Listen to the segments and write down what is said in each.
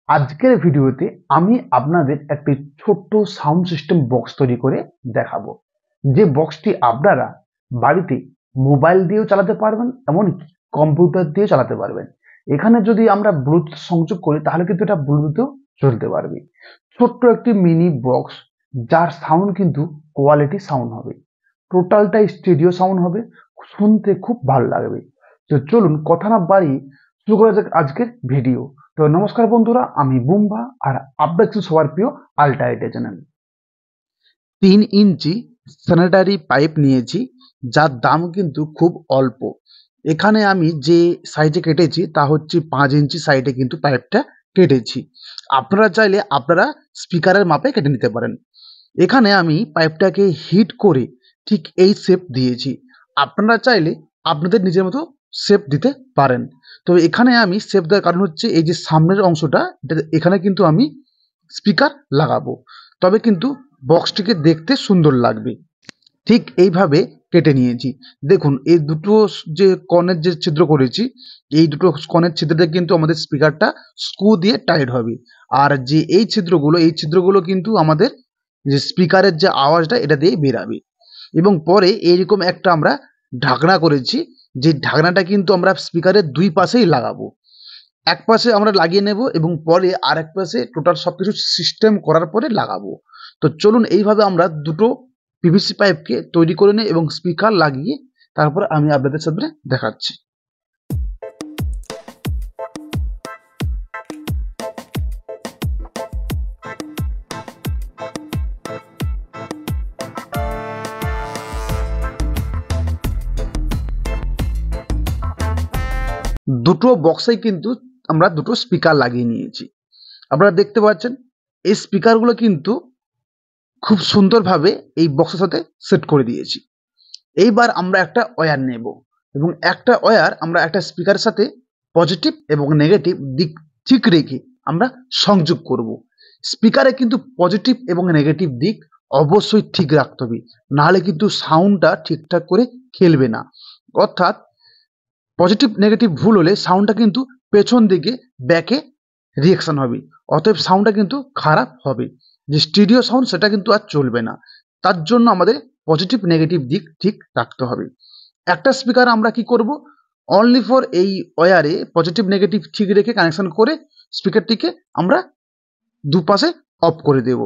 আজকের ভিডিওতে আমি আপনাদের একটি ছোট্ট সাউন্ড সিস্টেম বক্স তৈরি করে দেখাবো, যে বক্সটি আপনারা বাড়িতে মোবাইল দিয়েও চালাতে পারবেন, এমনকি কম্পিউটার দিয়েও চালাতে পারবেন। এখানে যদি আমরা ব্লুটুথ সংযোগ করি তাহলে কিন্তু এটা ব্লুটুথেও চলতে পারবে। ছোট্ট একটি মিনি বক্স, যার সাউন্ড কিন্তু কোয়ালিটি সাউন্ড হবে, টোটালটাই স্টুডিও সাউন্ড হবে, শুনতে খুব ভালো লাগবে। তো চলুন কথা না বাড়িয়ে শুরু করা যাক আজকের ভিডিও। তো নমস্কার বন্ধুরা, আমি বুম্বা আর আপনাদের সবার প্রিয় আলটা আইডিয়া চ্যানেল। 3 ইঞ্চি স্যানিটারি পাইপ নিয়েছি, যার দাম কিন্তু খুব অল্প। এখানে আমি যে সাইজে কেটেছি তা হচ্ছে 5 ইঞ্চি সাইডে কিন্তু পাইপটা কেটেছি। আপনারা চাইলে আপনারা স্পিকারের মাপে কেটে নিতে পারেন। এখানে আমি পাইপটাকে হিট করে ঠিক এই শেপ দিয়েছি। আপনারা চাইলে আপনাদের নিজের মতো শেপ দিতে পারেন। তো এখানে আমি শেপ দেওয়ার কারণ হচ্ছে এই যে সামনের অংশটা, এখানে কিন্তু আমি স্পিকার লাগাবো, তবে কিন্তু বক্সটিকে দেখতে সুন্দর লাগবে। ঠিক এইভাবে কেটে নিয়েছি। দেখুন, এই দুটো যে কর্নের যে ছিদ্র করেছি, এই দুটো কর্নের ছিদ্রতে কিন্তু আমাদের স্পিকারটা স্ক্রু দিয়ে টাইট হবে। আর যে এই ছিদ্রগুলো কিন্তু আমাদের যে স্পিকারের যে আওয়াজটা এটা দিয়ে বেরাবে। এবং পরে এইরকম একটা আমরা ঢাকনা করেছি, যে ঢাকনাটা কিন্তু আমরা স্পিকারের দুই পাশেই লাগাবো। এক পাশে আমরা লাগিয়ে নেব এবং পরে আর এক পাশে টোটাল সবকিছু সিস্টেম করার পরে লাগাবো। তো চলুন এইভাবে আমরা দুটো পিভিসি পাইপকে তৈরি করে নিই এবং স্পিকার লাগিয়ে তারপর আমি আপনাদের সাথে দেখাচ্ছি। দুটো বক্সেই কিন্তু আমরা দুটো স্পিকার লাগিয়ে নিয়েছি। আপনারা দেখতে পাচ্ছেন এই স্পিকারগুলো কিন্তু খুব সুন্দরভাবে এই বক্সের সাথে সেট করে দিয়েছি। এইবার আমরা একটা ওয়্যার নেব এবং একটা ওয়্যার আমরা একটা স্পিকারের সাথে পজিটিভ এবং নেগেটিভ দিক ঠিক রেখে আমরা সংযোগ করব। স্পিকারে কিন্তু পজিটিভ এবং নেগেটিভ দিক অবশ্যই ঠিক রাখতে হবে, নাহলে কিন্তু সাউন্ডটা ঠিকঠাক করে খেলবে না। অর্থাৎ পজিটিভ নেগেটিভ ভুল হলে সাউন্ডটা কিন্তু পেছন দিকে ব্যাকে রিঅ্যাকশন হবে, অতএব সাউন্ডটা কিন্তু খারাপ হবে। যে স্টিরিও সাউন্ড সেটা কিন্তু আর চলবে না। তার জন্য আমাদের পজিটিভ নেগেটিভ দিক ঠিক রাখতে হবে। একটা স্পিকার আমরা কি করব, অনলি ফর এই ওয়্যারে পজিটিভ নেগেটিভ ঠিক রেখে কানেকশন করে স্পিকারটিকে আমরা দুপাশে অফ করে দেব,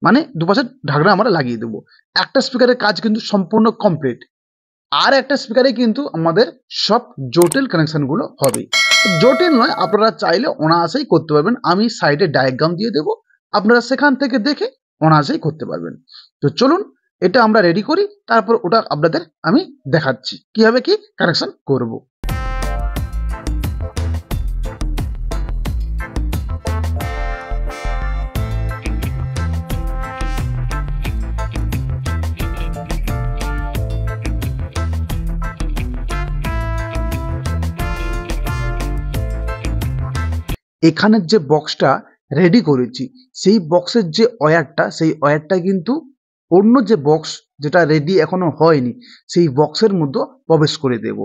মানে দুপাশে ঢাকনা আমরা লাগিয়ে দেবো। একটা স্পিকারের কাজ কিন্তু সম্পূর্ণ কমপ্লিট। আর একটা স্পিকারে কিন্তু আমাদের সব জটিল কানেকশনগুলো হবে। জটিল নয়, আপনারা চাইলে অনায়াসেই করতে পারবেন। আমি সাইডে ডায়াগ্রাম দিয়ে দেবো, আপনারা সেখান থেকে দেখে অনায়াসেই করতে পারবেন। তো চলুন এটা আমরা রেডি করি, তারপর ওটা আপনাদের আমি দেখাচ্ছি কিভাবে কি কানেকশন করব। এখানের যে বক্সটা রেডি করেছি, সেই বক্সের যে ওয়্যারটা, সেই ওয়্যারটা কিন্তু অন্য যে বক্স যেটা রেডি এখনো হয়নি সেই বক্সের মধ্যে প্রবেশ করে দেব।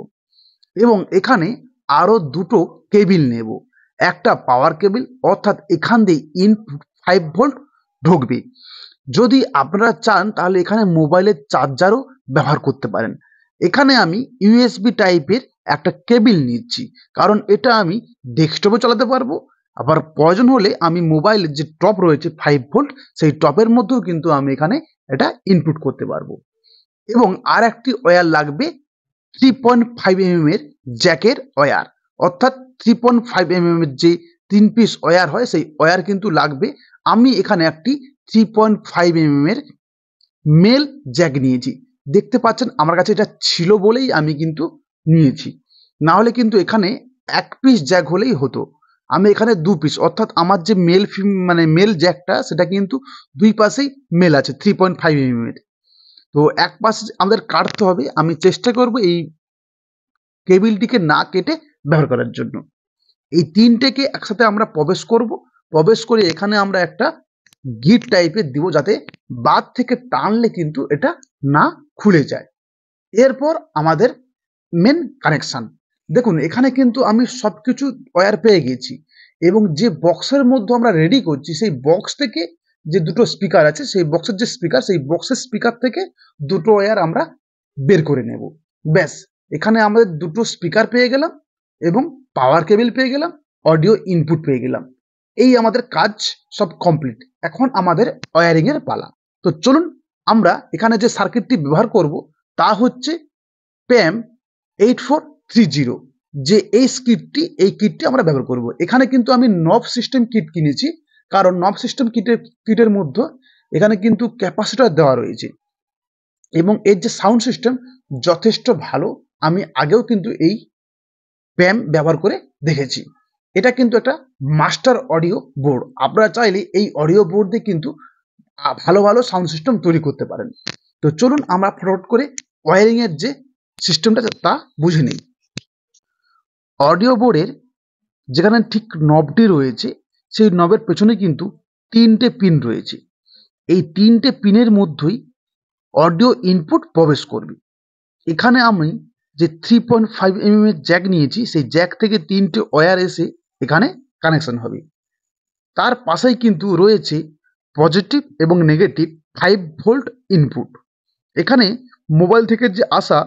এবং এখানে আরো দুটো কেবিল নেব। একটা পাওয়ার কেবিল, অর্থাৎ এখান দিয়ে ইনপুট 5 ভোল্ট ঢুকবে। যদি আপনারা চান তাহলে এখানে মোবাইলের চার্জারও ব্যবহার করতে পারেন। এখানে আমি ইউএসবি টাইপের একটা কেবিল নিচ্ছি, কারণ এটা আমি ডেস্কটপে চালাতে পারবো। আবার প্রয়োজন হলে আমি মোবাইলের যে টপ রয়েছে 5 ভোল্ট, সেই টপের মধ্যেও কিন্তু আমি এখানে এটা ইনপুট করতে পারবো। এবং আর একটি ওয়্যার লাগবে 3.5 mm এর জ্যাকের ওয়্যার, অর্থাৎ 3.5 mm এর যে 3 পিস ওয়্যার হয় সেই ওয়্যার কিন্তু লাগবে। আমি এখানে একটি 3.5 mm এর মেল জ্যাক নিয়েছি। দেখতে পাচ্ছেন আমার কাছে এটা ছিল বলেই আমি কিন্তু নিয়েছি, না হলে কিন্তু এখানে 1 পিস জ্যাক হলেই হতো। আমি এখানে 2 পিস, অর্থাৎ আমার যে মেল জ্যাকটা সেটা কিন্তু দুই পাশেই মেল আছে 3.5 mm এর। তো এক পাশ আমাদের কাটতে হবে। আমি চেষ্টা করব এই কেবিলটিকে না কেটে ব্যবহার করার জন্য। এই তিনটেকে একসাথে আমরা প্রবেশ করে এখানে আমরা একটা গিট টাইপের দিব, যাতে বাদ থেকে টানলে কিন্তু এটা না খুলে যায়। এরপর আমাদের মেন কানেকশন। দেখুন এখানে কিন্তু আমি সবকিছু ওয়্যার পেয়ে গেছি। এবং যে বক্সের মধ্যে আমরা রেডি করছি সেই বক্স থেকে যে দুটো স্পিকার আছে, সেই বক্সের যে স্পিকার, সেই বক্সের স্পিকার থেকে দুটো ওয়্যার আমরা বের করে নেব। ব্যাস, এখানে আমাদের দুটো স্পিকার পেয়ে গেলাম এবং পাওয়ার কেবল পেয়ে গেলাম, অডিও ইনপুট পেয়ে গেলাম। এই আমাদের কাজ সব কমপ্লিট। এখন আমাদের ওয়্যারিং এর পালা। তো চলুন আমরা এখানে যে সার্কিটটি ব্যবহার করব তা হচ্ছে PAM 8430। যে এই কিটটি আমরা ব্যবহার করব। এখানে কিন্তু আমি নব সিস্টেম কিট কিনেছি, কারণ নব সিস্টেম কিটের মধ্যে এখানে কিন্তু ক্যাপাসিটর দেওয়া রয়েছে এবং এর যে সাউন্ড সিস্টেম যথেষ্ট ভালো। আমি আগেও কিন্তু এই PAM ব্যবহার করে দেখেছি। এটা কিন্তু একটা মাস্টার অডিও বোর্ড। আপনারা চাইলে এই অডিও বোর্ড দিয়ে কিন্তু ভালো ভালো সাউন্ড সিস্টেম তৈরি করতে পারেন। তো চলুন আমরা ফটাফট করে ওয়্যারিং এর যে সিস্টেমটা তা বুঝে নিই। অডিও বোর্ডের যেখানে ঠিক নবটি রয়েছে, সেই নবের পেছনে কিন্তু 3টে পিন রয়েছে। এই 3টে পিনের মধ্যেই অডিও ইনপুট প্রবেশ করবে। এখানে আমি যে 3.5 mm এর জ্যাক নিয়েছি, সেই জ্যাক থেকে 3টে ওয়্যার এসে এখানে কানেকশন হবে। তার পাশেই কিন্তু রয়েছে পজিটিভ এবং নেগেটিভ 5 ভোল্ট ইনপুট। এখানে মোবাইল থেকে যে আসা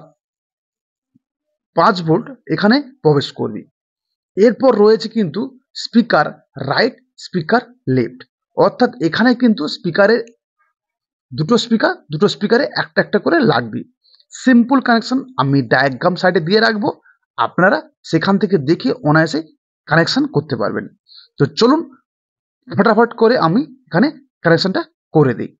5 ভোল্ট এখানে প্রবেশ করবে। এরপর রয়েছে কিন্তু স্পিকার রাইট, স্পিকার লেফট, অর্থাৎ এখানে কিন্তু দুটো স্পিকারে একটা একটা করে লাগবে। সিম্পল কানেকশন আমি ডায়াগ্রাম সাইডে দিয়ে রাখবো, আপনারা সেখান থেকে দেখে অনায়াসে কানেকশন করতে পারবেন। তো চলুন ফটাফট করে আমি এখানে কানেকশনটা করে দিই।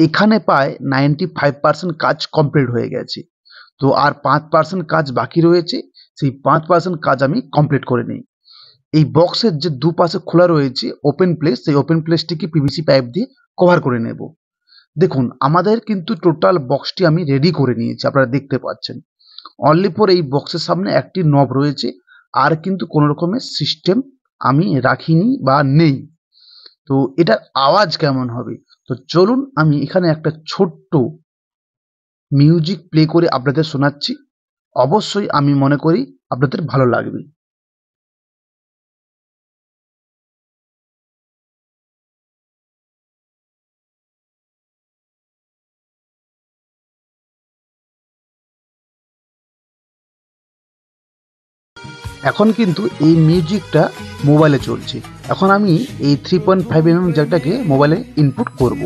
এখানে প্রায় 95% কাজ কমপ্লিট হয়ে গেছে। তো আর 5% কাজ বাকি রয়েছে, সেই 5% কাজ আমি কমপ্লিট করে নিই। এই বক্সের যে দুপাশে খোলা রয়েছে ওপেন প্লেস, সেই ওপেন প্লেসটিকে পিভিসি পাইপ দিয়ে কভার করে নেব। দেখুন আমাদের কিন্তু টোটাল বক্সটি আমি রেডি করে নিয়েছি, আপনারা দেখতে পাচ্ছেন। অনলি ফর এই বক্সের সামনে একটি নব রয়েছে, আর কিন্তু কোনো রকমের সিস্টেম আমি রাখিনি বা নেই। তো এটার আওয়াজ কেমন হবে? তো চলুন আমি এখানে একটা ছোট্ট মিউজিক প্লে করে আপনাদের শোনাচ্ছি। অবশ্যই আমি মনে করি আপনাদের ভালো লাগবে। এখন কিন্তু এই মিউজিকটা মোবাইলে চলছে। এখন আমি এই 3.5 mm জ্যাকটাকে মোবাইলে ইনপুট করব।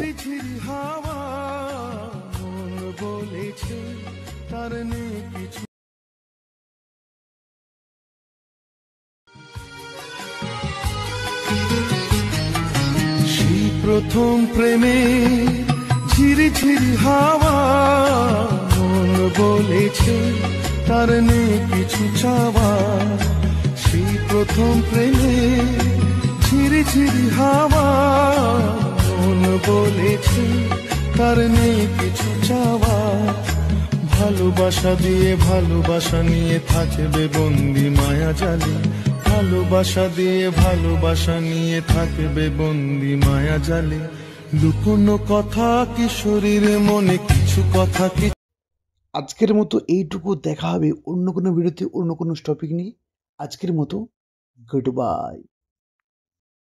প্রথম প্রেমে ঝিরি ঝিরি হাওয়া মন বলেছে তার নেই কিছু চাওয়া। সেই প্রথম প্রেমে ঝিরি ঝিরি হাওয়া মন বলেছে তার নেই কিছু চাওয়া। ভালোবাসা দিয়ে ভালোবাসা নিয়ে থাকবে বন্দি মায়া জালে। ভালোবাসা দিয়ে ভালোবাসা নিয়ে থাকবে বন্দি মায়া জালে। লুকোনো কথা কিশোরীর মনে কিছু কথা কি। আজকের মতো এইটুকু, দেখা হবে অন্য কোনো ভিডিওতে অন্য কোনো টপিক নিয়ে। আজকের মতো গুড বাই।